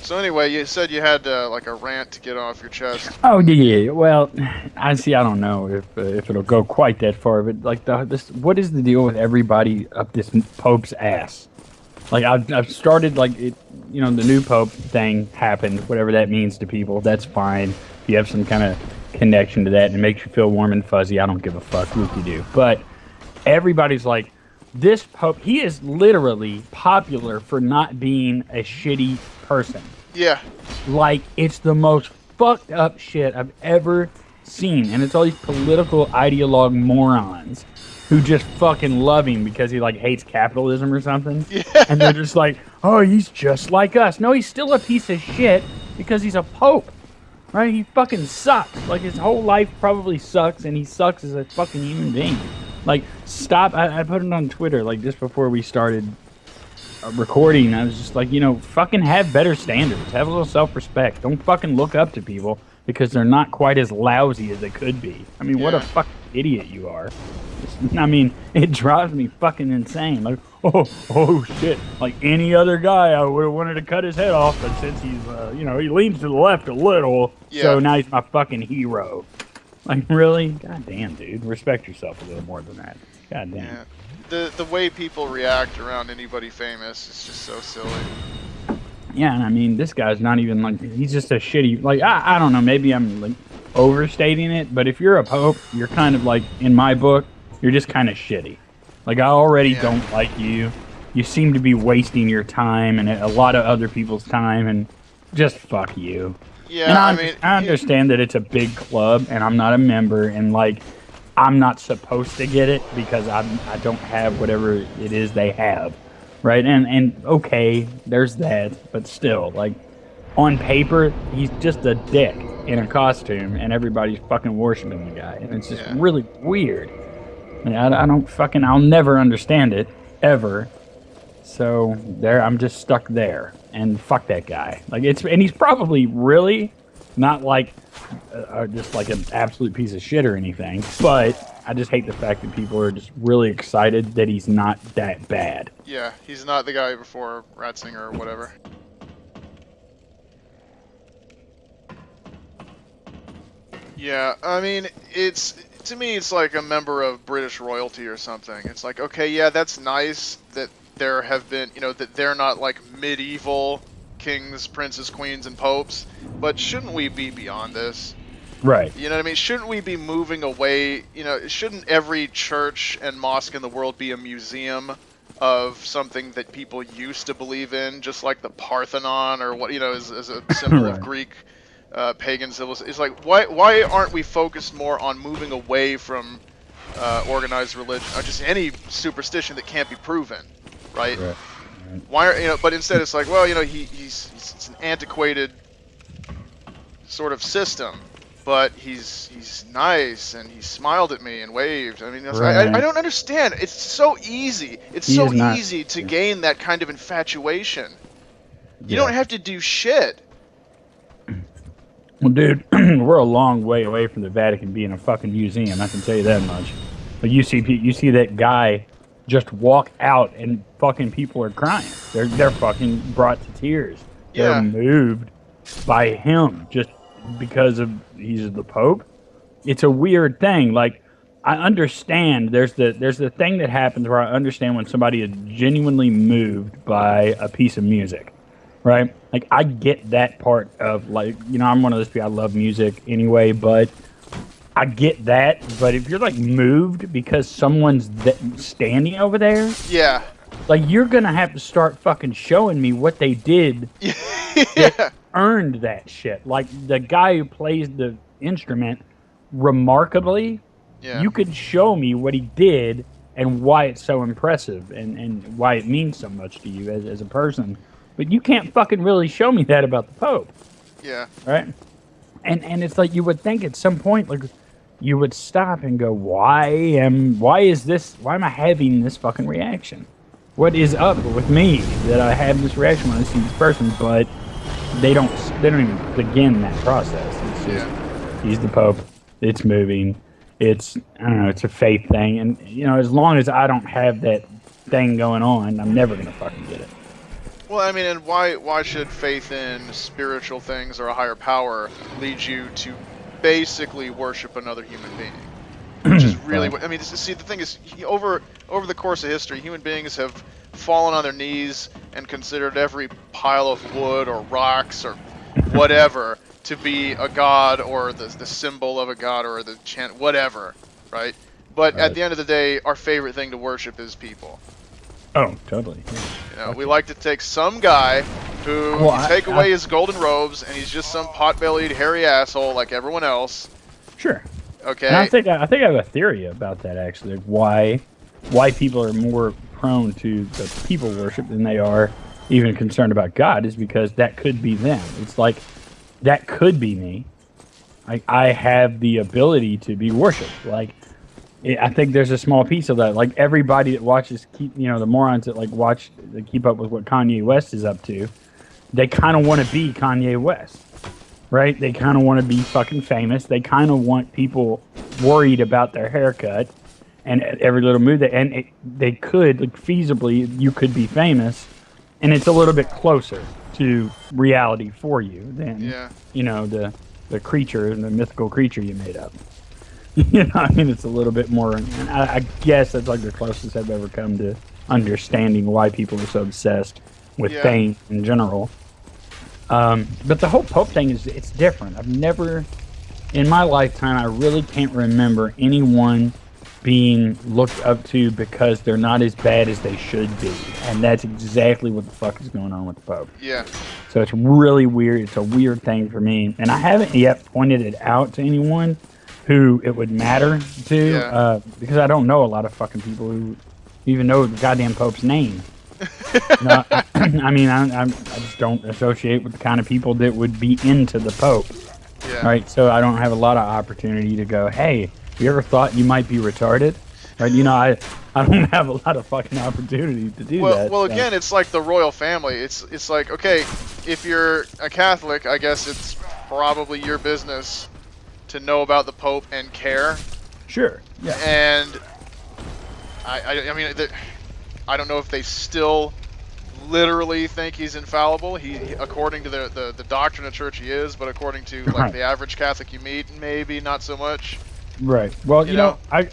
So anyway, you said you had like a rant to get off your chest. Oh yeah. Well, I see. I don't know if it'll go quite that far, but like this, what is the deal with everybody up this Pope's ass? Like I've started like it, the new Pope thing happened, whatever that means to people. That's fine. If you have some kind of connection to that and it makes you feel warm and fuzzy, I don't give a fuck what you do. But everybody's like, this Pope, he is literally popular for not being a shitty person. Yeah, Like, it's the most fucked up shit I've ever seen. And it's all these political ideologue morons who just fucking love him because he, like, hates capitalism or something. And they're just like, oh, he's just like us. No, he's still a piece of shit because he's a pope. Right? He fucking sucks. Like, his whole life probably sucks, and he sucks as a fucking human being. Like, stop. I put it on Twitter, like, just before we started recording. I was just like, fucking have better standards. Have a little self-respect. Don't fucking look up to people because they're not quite as lousy as they could be. I mean, what a yeah, fucking idiot you are. I mean, it drives me fucking insane. Like, oh shit. Like any other guy, I would have wanted to cut his head off, but since he's, he leans to the left a little, so yeah, now he's my fucking hero. Like, really? God damn, dude. Respect yourself a little more than that. God damn. yeah. The way people react around anybody famous is just so silly. Yeah, and I mean, this guy's not even like, he's just a shitty, like, I don't know, maybe I'm like overstating it, but if you're a pope, you're kind of like, in my book, you're just kind of shitty. Like, I already Yeah, don't like you. You seem to be wasting your time and a lot of other people's time, and just fuck you. And yeah. I mean, I understand that it's a big club, and I'm not a member, and like, I'm not supposed to get it because I don't have whatever it is they have, right? And okay, there's that, but still, like on paper, he's just a dick in a costume, and everybody's fucking worshiping the guy, and it's just yeah, really weird. And I don't fucking, I'll never understand it ever. So there, I'm just stuck there, and fuck that guy. Like and he's probably really not like just like an absolute piece of shit or anything. But I just hate the fact that people are just really excited that he's not that bad. yeah. He's not the guy before Ratzinger or whatever. Yeah, I mean, it's to me, it's like a member of British royalty or something. It's like, okay, yeah, that's nice that there have been, that they're not like medieval kings, princes, queens, and popes, but shouldn't we be beyond this? Right. You know what I mean? Shouldn't we be moving away? Shouldn't every church and mosque in the world be a museum of something that people used to believe in, just like the Parthenon or what, is a symbol of Right. Greek pagan civilization? It's like, why aren't we focused more on moving away from organized religion or just any superstition that can't be proven, right? Right. Why are but instead it's like, well, he's it's an antiquated sort of system, but he's nice and he smiled at me and waved. I mean, I Right. don't understand. It's so easy. It's He is so not. easy to gain that kind of infatuation. You Yeah. don't have to do shit. Well, dude, we're a long way away from the Vatican being a fucking museum. I can tell you that much. But you see that guy just walk out, and fucking people are crying. They're fucking brought to tears. They're Yeah, moved by him just because of he's the Pope. It's a weird thing. Like, I understand there's the thing that happens where I understand when somebody is genuinely moved by a piece of music, right? Like, I get that part of, like, I'm one of those people. I love music anyway, but I get that. But if you're like moved because someone's standing over there, yeah, like, you're gonna have to start fucking showing me what they did that yeah, earned that shit. Like, the guy who plays the instrument remarkably, yeah, you could show me what he did and why it's so impressive and why it means so much to you as a person. But you can't fucking really show me that about the Pope, yeah, right? And it's like, you would think at some point, like, you would stop and go, why am I having this fucking reaction? What is up with me that I have this reaction when I see this person? But they don't even begin that process. It's yeah. just, he's the Pope. It's moving. It's, I don't know. It's a faith thing, and as long as I don't have that thing going on, I'm never gonna fucking get it. Well, I mean, and why should faith in spiritual things or a higher power lead you to basically worship another human being? Which is really Right. what I mean. See, the thing is, over the course of history, human beings have fallen on their knees and considered every pile of wood or rocks or whatever to be a god or the symbol of a god or the chant, whatever, right? But at Right. the end of the day, our favorite thing to worship is people. Oh, totally. Yeah. You know, we like to take some guy who Well, you take away his golden robes and he's just some pot-bellied hairy asshole like everyone else. Sure. Okay. And I think I have a theory about that actually. Like why people are more prone to the people worship than they are even concerned about God is because that could be them. It's like that could be me. I have the ability to be worshipped. Like I think there's a small piece of that. Like everybody that watches, the morons that that keep up with what Kanye West is up to, they kind of want to be Kanye West, right? They kind of want to be fucking famous. They kind of want people worried about their haircut and every little move. They could, like, feasibly, you could be famous, and it's a little bit closer to reality for you than, Yeah. The creature, the mythical creature you made up. I mean, it's a little bit more, and I guess that's like the closest I've ever come to understanding why people are so obsessed with Yeah. fame in general. But the whole Pope thing it's different. I've never, in my lifetime, I really can't remember anyone being looked up to because they're not as bad as they should be. And that's exactly what the fuck is going on with the Pope. Yeah. So it's really weird. It's a weird thing for me. And I haven't yet pointed it out to anyone who it would matter to, Yeah. because I don't know a lot of fucking people who even know the goddamn Pope's name. No, I mean, I just don't associate with the kind of people that would be into the Pope, Yeah. right? So I don't have a lot of opportunity to go, hey, you ever thought you might be retarded? Right? I don't have a lot of fucking opportunity to do Well, that. well, so. again, it's like the royal family. It's like, okay, if you're a Catholic, I guess it's probably your business to know about the Pope and care. Sure. Yeah. And I mean, I don't know if they still literally think he's infallible. He according to the doctrine of church, he is, but according to like Right. the average Catholic you meet, maybe not so much. Right. Well, You know? I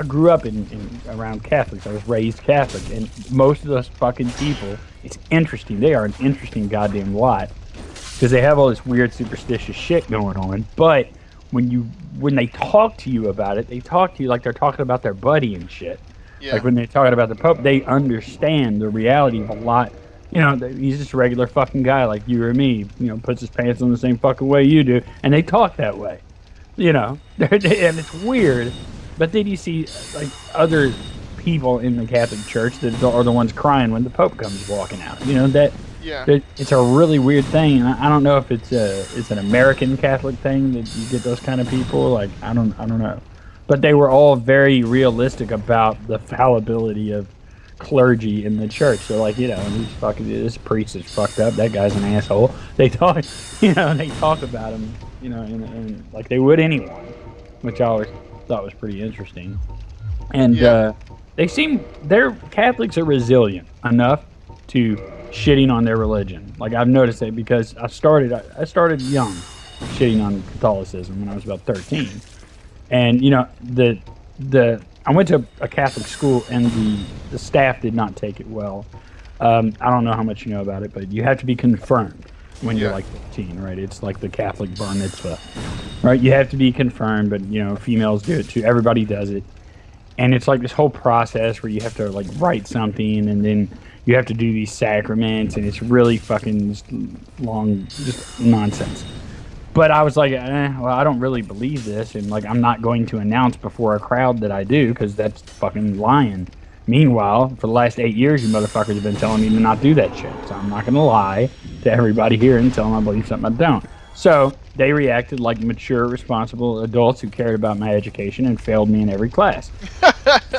grew up in around Catholics. I was raised Catholic, and most of those fucking people, it's interesting. They are an interesting goddamn lot because they have all this weird superstitious shit going on. But when they talk to you about it, they talk to you like they're talking about their buddy and shit. Yeah. Like when they're talking about the Pope, they understand the reality of a lot. He's just a regular fucking guy like you or me. Puts his pants on the same fucking way you do, and they talk that way. And it's weird. But then you see like other people in the Catholic Church that are the ones crying when the Pope comes walking out. Yeah. It's a really weird thing, and I don't know if it's an American Catholic thing that you get those kind of people. Like I don't know, but they were all very realistic about the fallibility of clergy in the church. So like this priest is fucked up. That guy's an asshole. They talk, they talk about him, and like they would anyone, which I always thought was pretty interesting. And Yeah. their Catholics are resilient enough to shitting on their religion. Like I've noticed it because I started young shitting on Catholicism when I was about 13. And I went to a Catholic school and the staff did not take it well. I don't know how much you know about it, but you have to be confirmed when you're Yeah. like 15, right? It's like the Catholic bar mitzvah, right? You have to be confirmed, but females do it too. Everybody does it. And it's like this whole process where you have to like write something and then you have to do these sacraments, and it's really fucking long, just nonsense. But I was like, well, I don't really believe this, and like I'm not going to announce before a crowd that I do because that's fucking lying. Meanwhile, for the last 8 years, you motherfuckers have been telling me to not do that shit. So I'm not going to lie to everybody here and tell them I believe something I don't. So they reacted like mature, responsible adults who cared about my education and failed me in every class.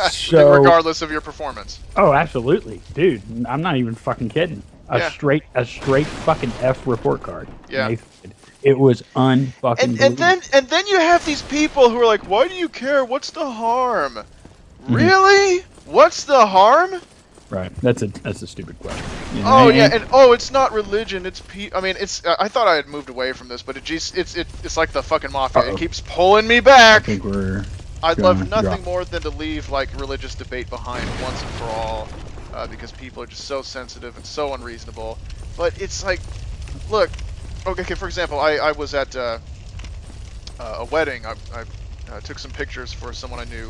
So, regardless of your performance. oh, absolutely, dude. I'm not even fucking kidding. Yeah. A straight fucking F report card. Yeah. It was unfucking. And then you have these people who are like, why do you care? What's the harm? Mm-hmm. Really? What's the harm? Right. That's a stupid question. You know? Oh yeah, and it's not religion. It's I mean, it's. I thought I had moved away from this, but it's like the fucking mafia. Uh-oh. It keeps pulling me I back. think we're. I'd love nothing drop. more than to leave like religious debate behind once and for all, because people are just so sensitive and so unreasonable. But it's like, look, okay. For example, I was at a wedding. I took some pictures for someone I knew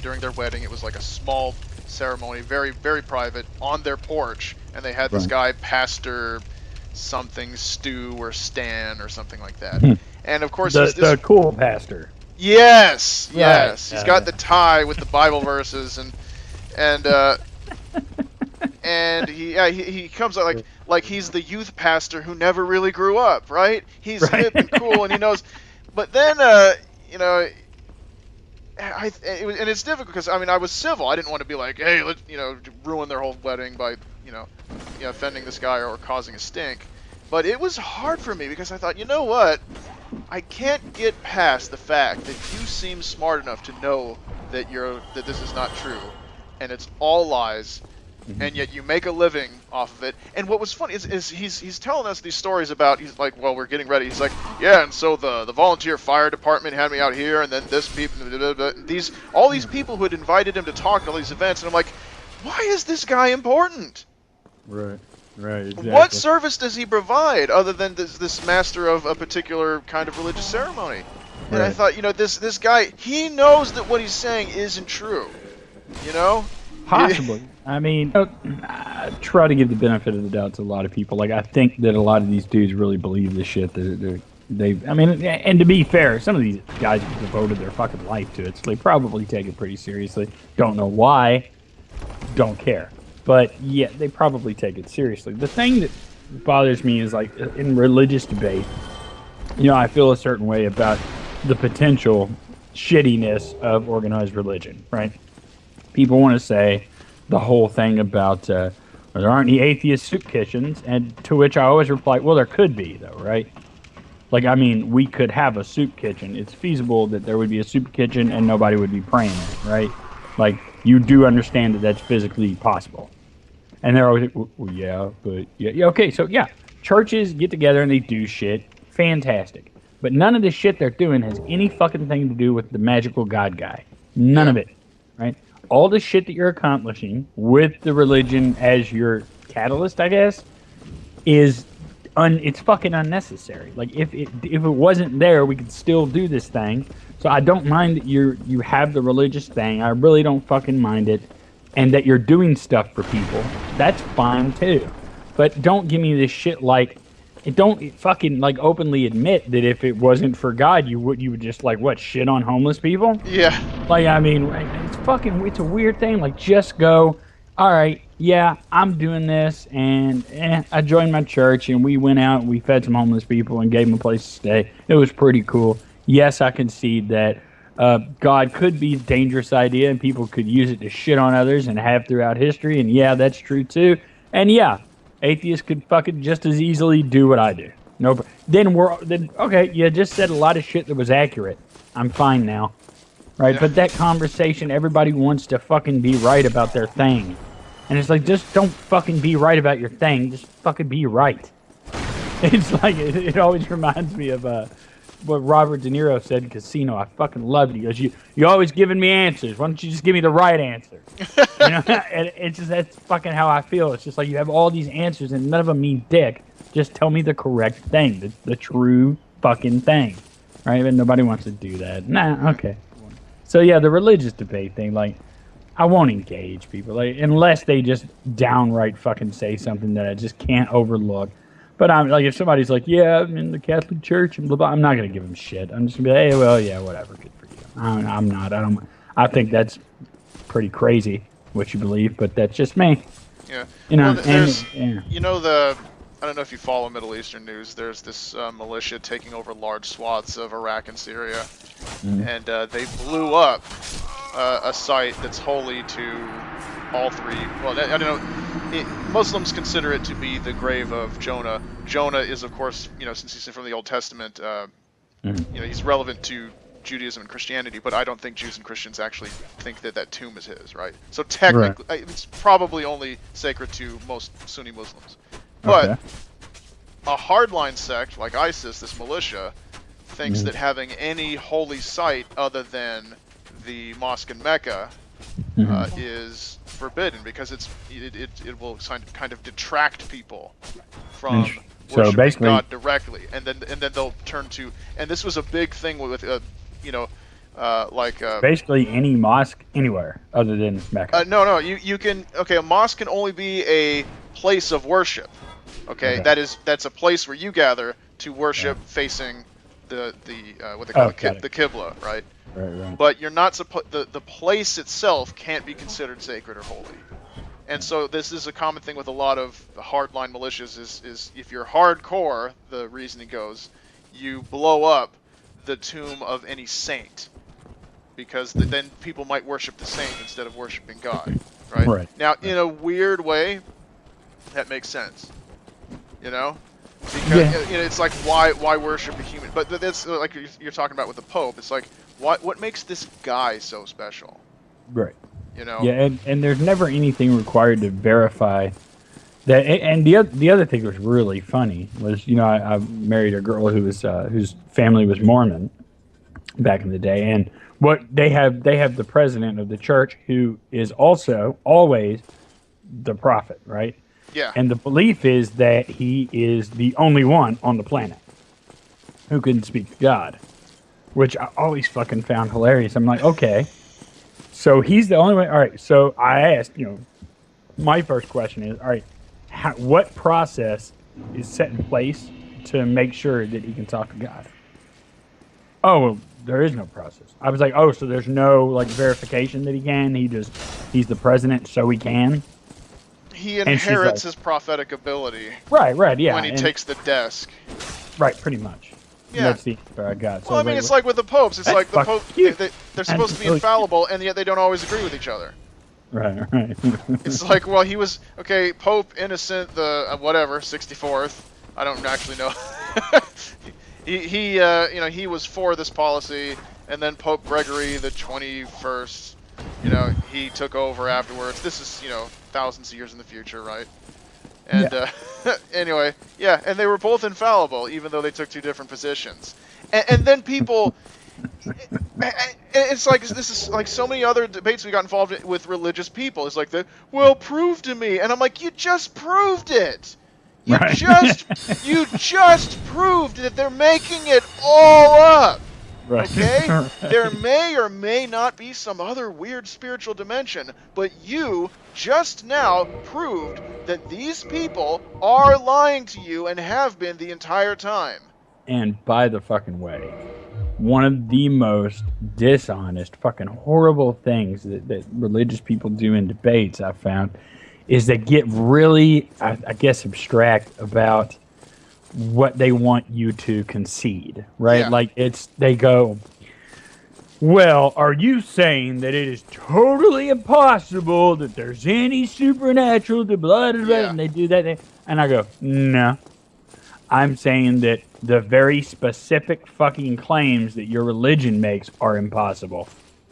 during their wedding. It was like a small ceremony, very very private, on their porch, and they had this guy, Pastor something, Stu or Stan or something like that. And of course, the cool pastor. Yes, Right. he's got the tie with the Bible verses, and and he comes out like he's the youth pastor who never really grew up, right? He's hip and cool, and he knows. But then you know, and it's difficult because I mean I was civil. I didn't want to be like, hey, let's ruin their whole wedding by offending this guy or causing a stink. But it was hard for me because I thought, you know what? I can't get past the fact that you seem smart enough to know that this is not true, and it's all lies, and yet you make a living off of it. And what was funny is he's telling us these stories about, he's like, well, we're getting ready. He's like, yeah, and so the volunteer fire department had me out here, and then this people, all these people who had invited him to talk at all these events, and I'm like, why is this guy important? Right. Right. Exactly. What service does he provide other than this master of a particular kind of religious ceremony? And I thought, this guy, he knows that what he's saying isn't true. Possibly. I mean, I try to give the benefit of the doubt to a lot of people. Like, I think that a lot of these dudes really believe this shit. I mean, and to be fair, some of these guys have devoted their fucking life to it, so they probably take it pretty seriously. Don't know why. Don't care. But yeah, they probably take it seriously. The thing that bothers me is, like, in religious debate, I feel a certain way about the potential shittiness of organized religion, right? People want to say the whole thing about there aren't any atheist soup kitchens, and to which I always reply, well, there could be, though, right? Like, I mean, we could have a soup kitchen. It's feasible that there would be a soup kitchen and nobody would be praying in it, right? Like, you do understand that that's physically possible. And they're always like, well, yeah, but yeah, okay, so yeah, churches get together and they do shit, fantastic. But none of the shit they're doing has any fucking thing to do with the magical God guy. None of it, right? All the shit that you're accomplishing with the religion as your catalyst, I guess, is it's fucking unnecessary. Like, if it wasn't there, we could still do this thing. So I don't mind that you have the religious thing. I really don't fucking mind it. And that you're doing stuff for people. That's fine too. But don't give me this shit like, don't fucking like openly admit that if it wasn't for God, you would just like what, shit on homeless people? Yeah. Like, I mean, it's a weird thing. Like, just go, all right, yeah, I'm doing this, and I joined my church, and we went out and we fed some homeless people and gave them a place to stay. It was pretty cool. Yes, I concede that God could be a dangerous idea, and people could use it to shit on others and have throughout history, and yeah, that's true too. And yeah, atheists could fucking just as easily do what I do. No, then okay, you just said a lot of shit that was accurate. I'm fine now. Right? Yeah. But that conversation, everybody wants to fucking be right about their thing. And it's like, just don't fucking be right about your thing. Just fucking be right. It's like, it always reminds me of what Robert De Niro said in Casino. I fucking loved it. He goes, you always giving me answers. Why don't you just give me the right answer? And it's just, that's fucking how I feel. It's just like, you have all these answers and none of them mean dick. Just tell me the correct thing, the true fucking thing. Right? But nobody wants to do that. Nah, okay. So yeah, the religious debate thing, like, I won't engage people, like, unless they just downright fucking say something that I just can't overlook. But I'm like, if somebody's like, yeah, I'm in the Catholic Church and blah blah, I'm not gonna give them shit. I'm just gonna be like, hey, well, yeah, whatever, good for you. I think that's pretty crazy what you believe, but that's just me. Yeah. Well, I don't know if you follow Middle Eastern news. There's this militia taking over large swaths of Iraq and Syria, and they blew up a site that's holy to all three. Well, I don't know. Muslims consider it to be the grave of Jonah. Jonah is, of course, since he's from the Old Testament, he's relevant to Judaism and Christianity, but I don't think Jews and Christians actually think that that tomb is his, right? So technically, it's probably only sacred to most Sunni Muslims. But Okay. a hardline sect like ISIS, this militia, thinks that having any holy site other than the mosque in Mecca is forbidden because it will kind of detract people from So worshiping basically- God directly, and then they'll turn to, and this was a big thing with Basically, any mosque anywhere other than Mecca. no, you can, okay, a mosque can only be a place of worship. Okay, Okay. that's a place where you gather to worship facing the what they call the Qibla, right? Right. But you're not the place itself can't be considered sacred or holy. And so this is a common thing with a lot of hardline militias is if you're hardcore, the reasoning goes, you blow up the tomb of any saint, because then people might worship the saint instead of worshiping God, right? Right. Now, in a weird way, that makes sense, you know? Because Yeah. it's like, why worship a human? But that's like you're talking about with the Pope. It's like, what makes this guy so special? Right. You know? Yeah, and there's never anything required to verify that. And the other thing that was really funny was, I married a girl who was whose family was Mormon back in the day, and what they have the president of the church who is also always the prophet, right? Yeah. And the belief is that he is the only one on the planet who can speak to God, which I always fucking found hilarious. I'm like, okay, so he's the only one. All right, so I asked, my first question is, all right, what process is set in place to make sure that he can talk to God? Oh, well, there is no process. I was like, oh, so there's no like verification that he can. He's the president, so he can. He she's inherits like- his prophetic ability Right, yeah. when he takes the desk. Right, pretty much. Yeah. That's the answer I got. Well, I mean, it's like with the popes. It's That's like the fuck pope. you. They're supposed to be Absolutely. infallible, and yet they don't always agree with each other. Right. It's like, well, he was okay. Pope Innocent the whatever 64th. I don't actually know. he was for this policy, and then Pope Gregory the 21st. He took over afterwards. This is thousands of years in the future, right? And anyway, yeah, and they were both infallible, even though they took two different positions. And then people, it's like this is like so many other debates we got involved with religious people. It's like well, prove to me, and I'm like, you just proved it. You Right. just proved that they're making it all up. Right. Okay? Right. There may or may not be some other weird spiritual dimension, but you just now proved that these people are lying to you and have been the entire time. And by the fucking way, one of the most dishonest, fucking horrible things that religious people do in debates, I found, is they get really, I guess, abstract about what they want you to concede, right? Yeah. Like they go, well, are you saying that it is totally impossible that there's any supernatural to blah, blah, blah, Yeah. and they do that, and I go, no. I'm saying that the very specific fucking claims that your religion makes are impossible.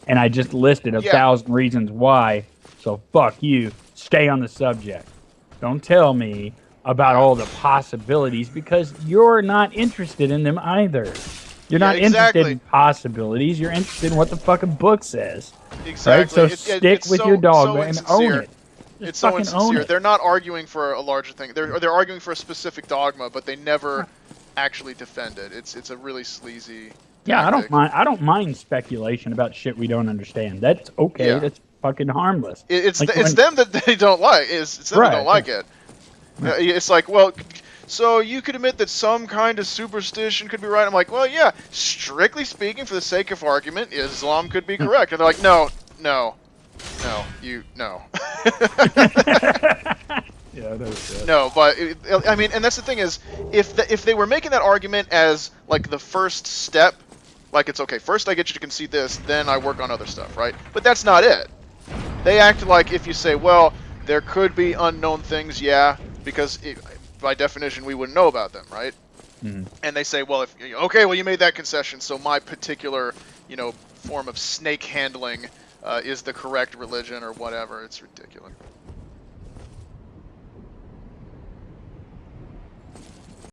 And I just listed a 1,000 reasons why, so fuck you. Stay on the subject. Don't tell me about all the possibilities because you're not interested in them either. You're not interested in possibilities. You're interested in what the fucking book says. Exactly. Right? So stick with your dogma and own it. Just It's so fucking own insincere. it. They're not arguing for a larger thing. They're arguing for a specific dogma, but they never actually defend it. It's a really sleazy. Yeah, tactic. I don't mind speculation about shit we don't understand. That's okay. Yeah. That's fucking harmless. It's Like it's when- them that they don't like. It's them that don't like it. It's like, well, so you could admit that some kind of superstition could be right. I'm like, well, yeah, strictly speaking, for the sake of argument, Islam could be correct. And they're like, no. Yeah, that's No, but I mean, and that's the thing is, if they were making that argument as like the first step, like it's okay, first I get you to concede this, then I work on other stuff, right? But that's not it. They act like if you say, well, there could be unknown things, yeah, because by definition we wouldn't know about them, right? Mhm. And they say, well, if okay, well you made that concession, so my particular you know, form of snake handling is the correct religion or whatever. It's ridiculous.